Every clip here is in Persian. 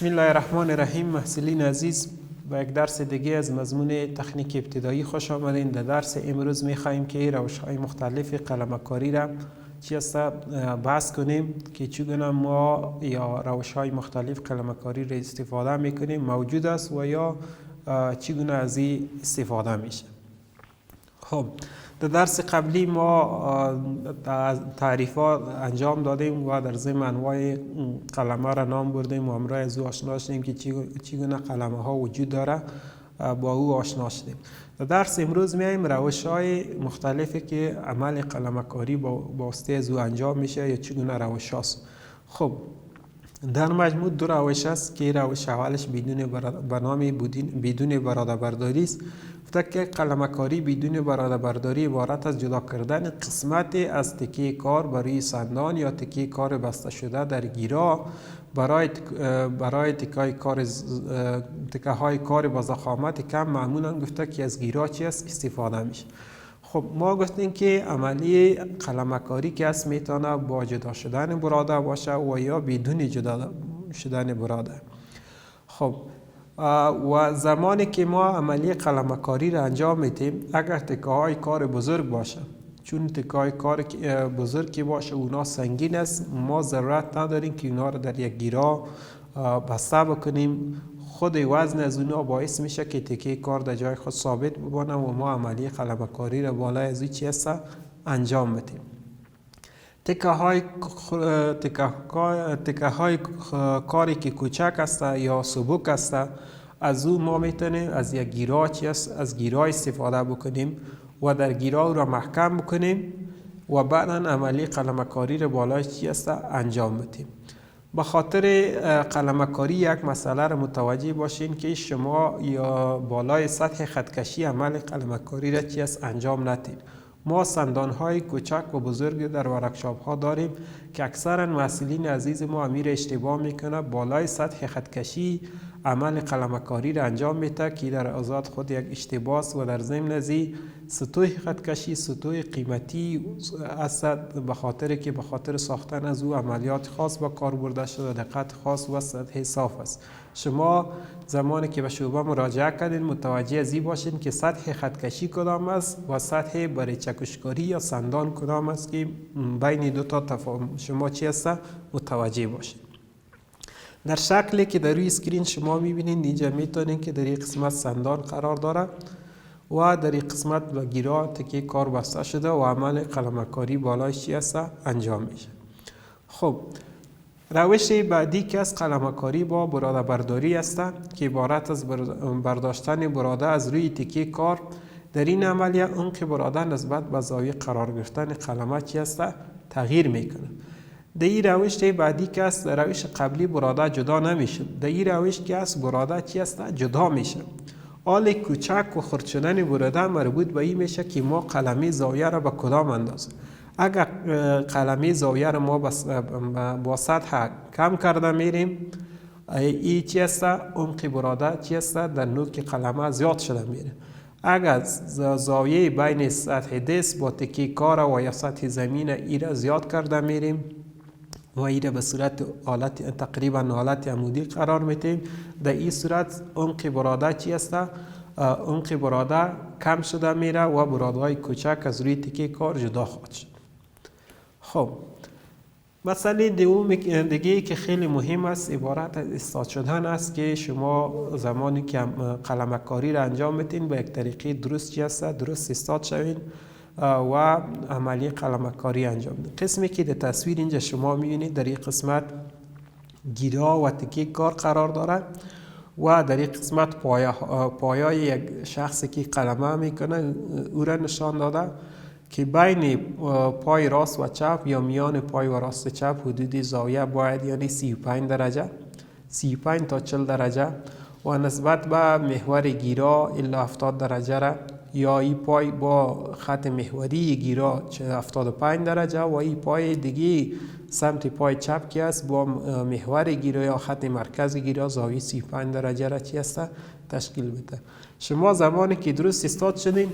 بسم الله الرحمن الرحیم. محصلین عزیز، با یک درس دیگه از مضمون تکنیک ابتدایی خوش آمدین. در درس امروز می‌خواهیم که روش‌های مختلف قلمکاری را چی است بحث کنیم که چگونه ما یا روش‌های مختلف قلمکاری را استفاده می‌کنیم، موجود است و یا چگونه از این استفاده میشه. خب در درس قبلی ما تعریفات انجام دادیم و در ضمن انواع قلمه را نام بردیم و امروز از او آشنا شدیم که چگونه قلمه ها وجود داره، با او آشنا شدیم. در درس امروز میایم روش های مختلفی که عمل قلمکاری با واسطه از او انجام میشه یا چگونه روش هاست. خب در مجموع دو روش است که روش اولش بدون براده برداری است. که قلمکاری بدون براده برداری عبارت از جدا کردن قسمت از تکه کار برای سندان یا تکه کار بسته شده در گیرا برای تکه های کار با ضخامت کم معمولا گفته که از گیرا چی است استفاده میشه. خب ما گفتیم که عملی قلمکاری که است میتونه با جدا شدن براده باشه و یا بدون جدا شدن براده. خب و زمانی که ما عملی قلمکاری را انجام میدیم، اگر تکه های کار بزرگ باشه، چون تکه های کار بزرگی باشه اونا سنگین است، ما ضرورت نداریم که اونا را در یک گیرا بسته بکنیم. خود وزن از اونا باعث میشه که تکه کار در جای خود ثابت بمانه و ما عملی قلمکاری را بالای از چی است انجام میدیم. تکه های کاری که کوچک است یا سبک است، از او ما میتونیم از یک گیرا چی است از گیرا استفاده بکنیم و در گیرا را محکم بکنیم و بعدا عملی قلمکاری را بالای چی است انجام بدیم. به خاطر قلمکاری یک مسئله را متوجه باشین که شما یا بالای سطح خطکشی عمل قلمکاری را چی است انجام ندید. ما سندان های کوچک و بزرگ در ورکشاپ ها داریم که اکثرا محصلین عزیز ما امیر اشتباه میکنه، بالای سطح خطکشی عمل قلمکاری را انجام میده که در ازاد خود یک اشتباه است و در ضمن از سطوح خطکشی سطوح قیمتی است، به خاطر ساختن از او عملیات خاص با کار برده شده، دقت خاص و سطح صاف است. شما زمانی که به شعبه مراجعه کردین متوجه از این باشین که سطح خطکشی کدام است و سطح برای چکشکاری یا سندان کدام است که بین دو تا شما چی است متوجه باشین. در شکلی که در روی اسکرین شما میبینید اینجا میتونین که در این قسمت سندان قرار داره و در این قسمت به گیرا تکه کار بسته شده و عمل قلمکاری بالای چی است انجام میشه. خب روش بعدی که از قلمکاری با براده برداری است که عبارت از برداشتن براده از روی تکه کار. در این عملیه عمق براده نسبت به زاویه قرار گرفتن قلمه چی است تغییر میکنه. در این روش بعدی که است روش قبلی براده جدا نمیشه، در این روش که است براده چی است جدا میشه. آل کوچک و خرد شدن براده مربوط به این میشه که ما قلمه زاویه را به کدام اندازه. اگر قلمه زاویه را ما با سطح کم کرده میریم، این چی است عمق براده چی است در نوک قلمه زیاد شده میره. اگر زاویه بین سطح دست با تکه کار و یا سطح زمین ای را زیاد کرده میریم و ای را به صورت تقریبا حالت عمودی قرار میدیم، در این صورت عمق براده چی است عمق براده کم شده میره و براده های کوچک از روی تکه کار جدا خواهد شد. خب مسئله دیگه که خیلی مهم است عبارت از استاد شدن است که شما زمانی که قلمکاری را انجام میدین با یک طریقه درست چی است درست استاد شوین و عملی قلمکاری انجام بدین. قسمی که در تصویر اینجا شما میبینید در این قسمت گیرا و تکه کار قرار داره و در این قسمت پایای یک شخصی که قلمه میکنه او را نشان داده که بین پای راست و چپ یا میان پای و راست چپ حدود زاویه باید یعنی 35 درجه 35 تا 40 درجه و نسبت به محور گیرا الا 70 درجه را یا این پای با خط محوری گیرا 75 درجه و این پای دیگه سمت پای چپ که است با محور گیرا یا خط مرکز گیرا زاویه 35 درجه را چی است تشکیل بده. شما زمانی که درست استاد شدین،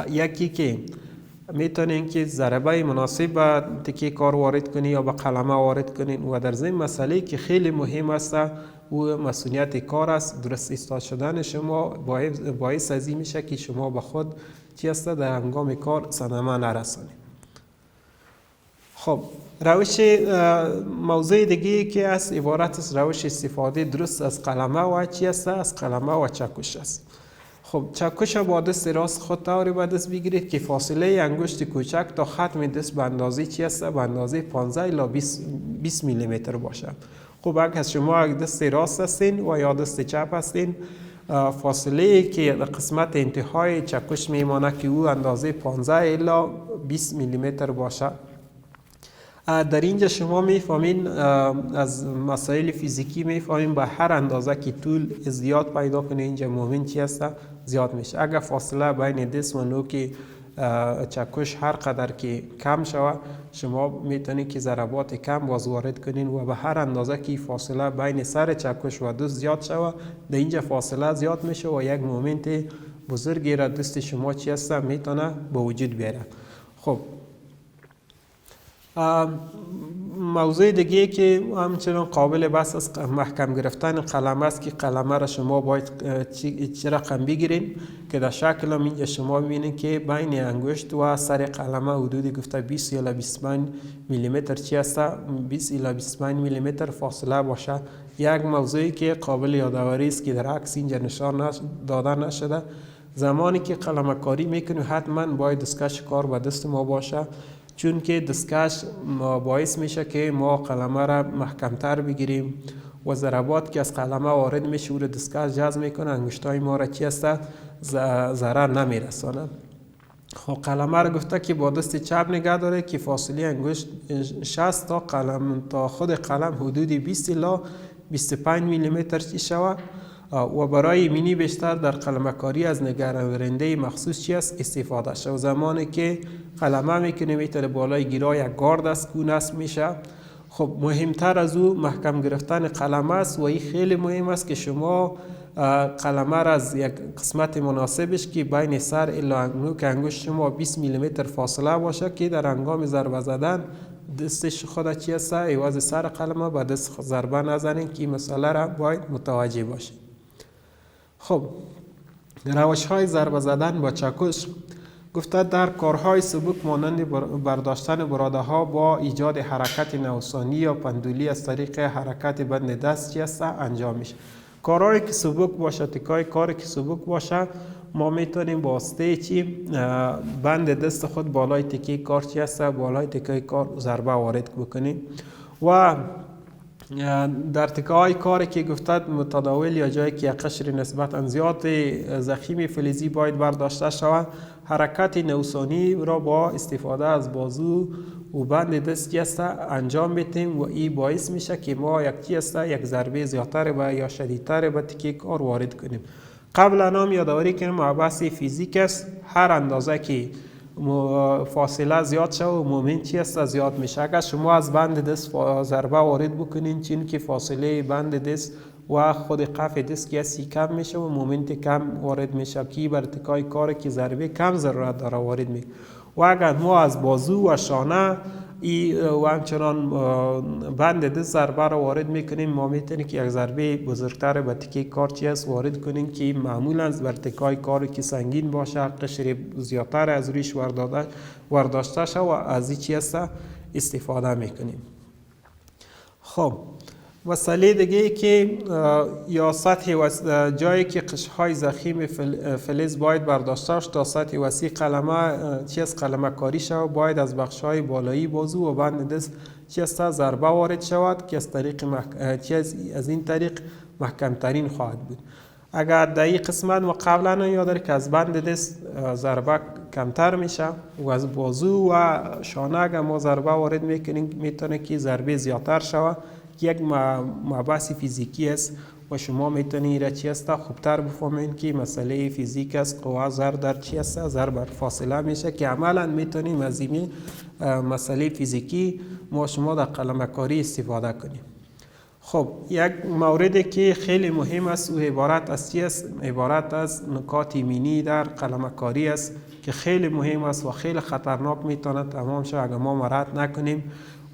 یکی که میتونین که ضربه مناسب به تکه کار وارد کنین یا به قلمه وارد کنین. و در ضمن مسئله که خیلی مهم است و مسئولیت کار است، درست ایستاد شدن شما باعث از این میشه که شما به خود چی است در هنگام کار صدمه نرسانید. خب روش موضوع دیگه که است عبارت از روش استفاده درست از قلمه و چی است؟ از قلمه و چکش است. خب چکش با دست راست خود طوری به دست بگیرید که فاصله انگشت کوچک تا ختم دست به اندازه چی است؟ به اندازه 15 الی 20 میلیمتر باشه. خب اگر شما دست راست هستین و یا دست چپ هستین، فاصله که در قسمت انتهای چکش میمانه که او اندازه 15 الی 20 میلیمتر باشه. در اینجا شما میفهمین از مسائل فیزیکی میفهمین به هر اندازه که طول زیاد پیدا کنه اینجا مومنت چی است؟ زیاد میشه. اگر فاصله بین دست و نوک چکش هر قدر که کم شوه، شما میتونید که ضربات کم باز وارد کنین و به هر اندازه که فاصله بین سر چکش و دست زیاد شوه، در اینجا فاصله زیاد میشه و یک مومنت بزرگی را دست شما چی است میتونه به وجود بیاره. خب موضوع دیگه که همچنان قابل بحث است محکم گرفتن قلمه است که قلمه را شما باید چه رقم بگیرین که در شکل هم اینجا شما ببینید که بین انگشت و سر قلمه حدود گفته 20 الی 25 میلیمتر چی است؟ 20 الی 25 میلیمتر فاصله باشه. یک موضوعی که قابل یادآوری است که در عکس اینجا نشان داده نشده، زمانی که قلمه کاری میکنیم حتما باید دستکش کار به دست ما باشه، چون که دستکش باعث میشه که ما قلمه را محکمتر بگیریم و ضربات که از قلمه وارد میشه او را دستکش جذب میکنه، انگشتای ما را چی است؟ ضرر نمیرسانه. خب قلمه را گفته که با دست چپ نگه داره که فاصله انگشت 60 تا خود قلم حدود 20 الی 25 میلیمتر چی شود. و برای مینی بیشتر در قلمه کاری از نگراننده مخصوص چی است استفاده شد. زمانی که قلمه میکنیم میتونه بالای گیرا یک گارد است که نصب میشه. خب مهمتر از او محکم گرفتن قلمه است و این خیلی مهم است که شما قلمه را از یک قسمت مناسبش که بین سر الی نوک انگشت شما 20 میلیمتر فاصله باشه که در هنگام ضربه زدن دستش خود چی است عوض سر قلمه به دست ضربه نزنین که این مسئله را باید متوجه باشید. خب روش های ضربه زدن با چکش گفته در کارهای سبک مانند برداشتن براده ها با ایجاد حرکت نوسانی یا پندولی از طریق حرکت بند دست چی است انجام میشه. کارهایی که سبک باشه، تکای کاری که سبک باشه، ما میتونیم با واسطه چی بند دست خود بالای تکه کار چی است بالای تکه کار ضربه وارد بکنیم. و در تکه‌های کاری که گفتد متداول یا جایی که قشر نسبتا زیاد ضخیم فلزی باید برداشته شود، حرکت نوسانی را با استفاده از بازو و بند دست است انجام بدیم و این باعث میشه که ما یک ضربه زیادتر یا شدیدتر به تکه کار وارد کنیم. قبلا هم یادآوری کنیم بحث فیزیک است، هر اندازه که فاصله زیاد شد و مومنت چی است زیاد میشه. اگر شما از بند دست ضربه وارد بکنین چون که فاصله بند دست و خود قفل دست که هستی کم میشه و مومنت کم وارد میشه که بر ارتکای کاری که ضربه کم ضرورت داره وارد میشه. و اگر ما از بازو و شانه و همچنان بند دست ضربه را وارد میکنیم، ما میتونیم که یک ضربه بزرگتر به تکه کار چی است وارد کنیم که معمولا بر تکای کاری که سنگین باشه قشر زیادتر از رویش ورداشته شد و از این چی است استفاده میکنیم. خب مسئله دیگه که یا سطح جایی که قشرهای ضخیم فلز باید برداشته شد تا سطح وسیع قلمه چی است قلمه کاری شود، باید از بخش‌های بالایی بازو و بند دست چی است ضربه وارد شود که از این طریق محکم ترین خواهد بود. اگر در این قسمت ما قبلا یاد داریم که از بند دست ضربه کمتر میشه و از بازو و شانه اگر ما ضربه وارد میکنیم میتونه که ضربه زیادتر شود. یک مبحث فیزیکی است و شما میتونید را چی است خوبتر بفهمید که مسئله فیزیک است. قوه ضرب در چی است ضرب بر فاصله میشه که عملا میتونیم از این مسئله فیزیکی ما شما در قلمه کاری استفاده کنیم. خب یک موردی که خیلی مهم است و عبارت از چی است؟ عبارت از نکات ایمنی در قلمکاری است که خیلی مهم است و خیلی خطرناک میتونه تمام شود اگر ما مراعات نکنیم.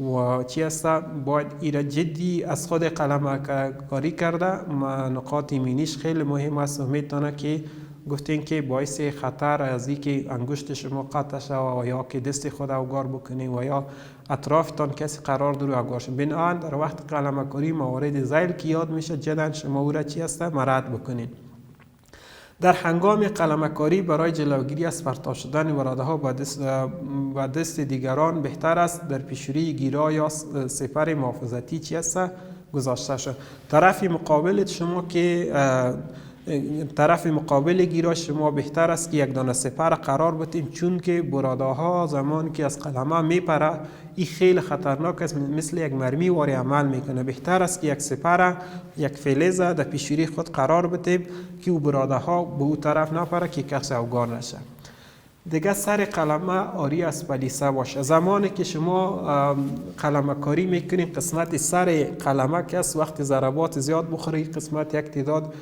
و چی است؟ باید ایرا جدی از خود قلمکاری کرده. نکات ایمنیش خیلی مهم است و میتونه که گفتین که باعث خطر از اینکه انگشت شما قطع شود و یا که دست خود اوگار بکنین و یا اطرافتان کسی قرار داره اوگار شد. بنابراین در وقت قلمکاری موارد زیل که یاد میشه جدا شما او را چی است مراعات بکنین. در هنگام قلمکاری برای جلوگیری از پرتاب شدن براده ها به دست دیگران بهتر است در پیشروی گیرا یا سپر محافظتی چی است گذاشته شد. طرف مقابل گیرا شما بهتر است که یک دانه سپر قرار بدین، چون که براده ها زمان که از قلمه میپره این خیلی خطرناک است، مثل یک مرمی واری عمل میکنه. بهتر است که یک سپر یک فلزه در پیشروی خود قرار بدیم که او براده ها به او طرف نپره که کسی اوگار نشه. دیگه سر قلمه آری از پلیسه باشه. زمانی که شما قلمه کاری میکنید قسمت سر قلمه که است وقتی ضربات زیاد بخوره قسمت یک تعداد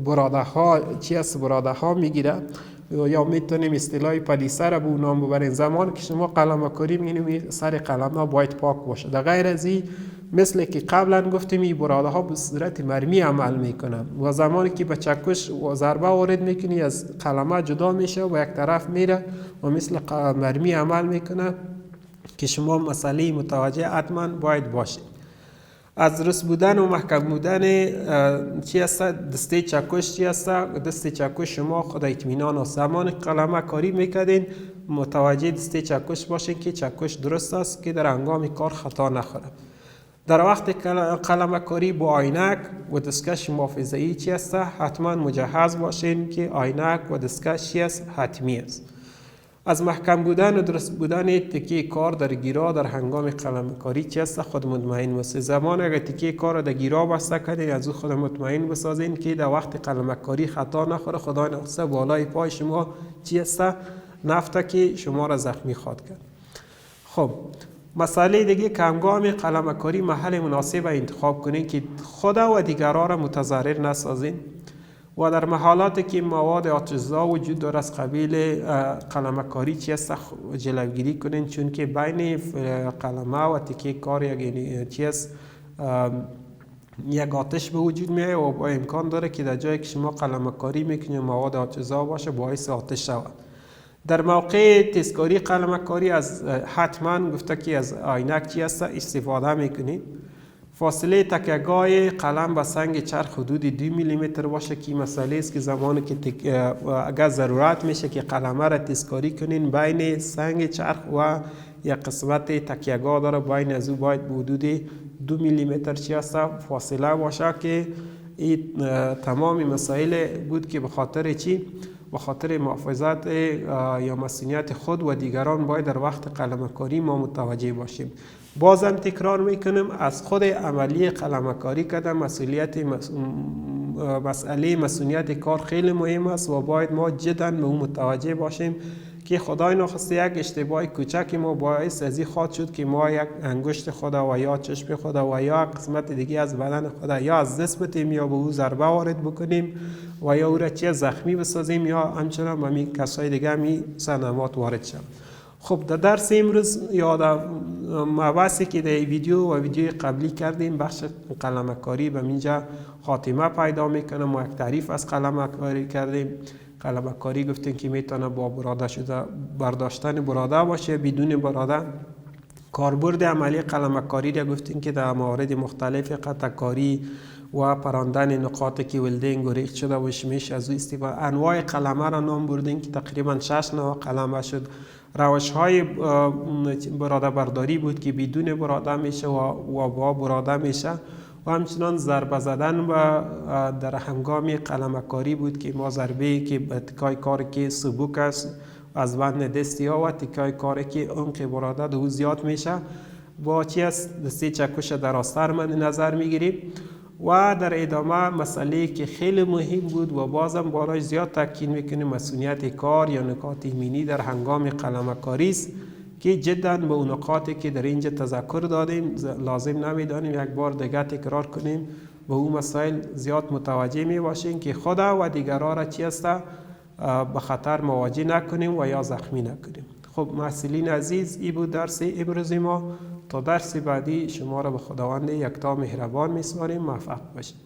براده ها میگیره یا میتونیم اصطلاح پلیسه را به نام ببریم. زمانی که شما قلمه کاری میکنید سر قلمه باید پاک باشه. در غیر از این مثل که قبلا گفتیم این براده ها به صورت مرمی عمل میکنن و زمانی که به چکش و ضربه وارد میکنی از قلمه جدا میشه و یک طرف میره و مثل مرمی عمل میکنه که شما مسئله متوجه حتما باید باشید. از رس بودن و محکم بودن چی است؟ دسته چکش چی است؟ دسته چکش شما خود اطمینان است. زمان قلمه کاری میکردین متوجه دسته چکش باشین که چکش درست است که در هنگام کار خطا نخوره. در وقت قلمه کاری با عینک و دستکش محافظه‌ای چی است؟ حتما مجهز باشین که عینک و دستکش چی است؟ حتمی است. از محکم بودن و درست بودن تکیه کار در گیرا در هنگام قلمه کاری چی است؟ خود مطمئن باشید. زمان اگر تکیه کار در گیرا بسته کردین از او خود مطمئن بسازین که در وقت قلمه کاری خطا نخوره، خدای نخواسته بالای پای شما چی است؟ نفته که شما را زخمی خواد کرد. خب مسئله دیگه که هنگام قلمه کاری محل مناسب انتخاب کنین که خود و دیگران را متضرر نسازین و در محالاتی که مواد آتش‌زا وجود داره از قبیل قلمه کاری چی است جلوگیری کنین، چون که بین قلمه و تکیه کار یک آتش به وجود میاد و با امکان داره که در جایی که شما قلمه کاری میکنید مواد آتش‌زا باشه باعث آتش شود. در موقع تستکاری قلمه کاری از حتما گفته که از عینک چی است استفاده میکنید. فاصله تکیه‌گاه قلم با سنگ چرخ حدود 2 میلیمتر باشه که مسئله است که زمانی که اگر ضرورت میشه که قلمه را تستکاری کنین بین سنگ چرخ و یک قسمت تکیه‌گاه داره بین از او باید حدود 2 میلیمتر چی است فاصله باشه که این تمام مسائل بود که به خاطر چی؟ به خاطر محافظت یا مسئولیت خود و دیگران باید در وقت قلمه کاری ما متوجه باشیم. بازم تکرار میکنم از خود عملی قلمه کاری کردن مسئولیت کار خیلی مهم است و باید ما جدا به اون متوجه باشیم که خدای نخواسته یک اشتباه کوچک ما باعث از این خواهد شد که ما یک انگشت خود و یا چشم خود و یا قسمت دیگه از بدن خود یا از دست بدیم یا به او ضربه وارد بکنیم و یا او را چه زخمی بسازیم یا همچنان به کسای دیگه می صدمات وارد شد. خب در درس امروز یا در مباحثی که در ویدیو قبلی کردیم بخش قلمه کاری به اینجا خاتمه پیدا میکنه. ما یک تعریف از قلمه کاری کردیم. قلمه کاری گفتیم که میتونه با براده شده برداشتن براده باشه بدون براده. کاربرد عملی قلمه کاری را گفتیم که در موارد مختلف قطع کاری و پراندن نقاطی که ولدینگ و ریخت شده و شمیش از او استفاده. انواع قلمه را نام بردیم که تقریبا 6 نوع قلمه شد. روش های براده برداری بود که بدون براده میشه و با براده میشه و همچنان ضربه زدن در هنگام قلمه کاری بود که ما ضربه که به تکای کاری که سبک است از بند دستی ها و تکای کاری که عمق براده دو زیاد میشه با چی است دستی چکش در آستر مد نظر میگیریم. و در ادامه مسئله که خیلی مهم بود و بازم باراش زیاد تاکید میکنیم مسئولیت کار یا نکات ایمنی در هنگام قلمه کاری است که جدا به اون نقاطی که در اینجا تذکر دادیم لازم نمیدانیم یک بار دیگه تکرار کنیم، به اون مسائل زیاد متوجه می باشیم که خدا و دیگران را چی است به خطر مواجه نکنیم و یا زخمی نکنیم. خب محصلین عزیز، این بود درس امروز ما. تا درس بعدی شما را به خداوند یکتا مهربان می‌سپاریم. موفق باشید.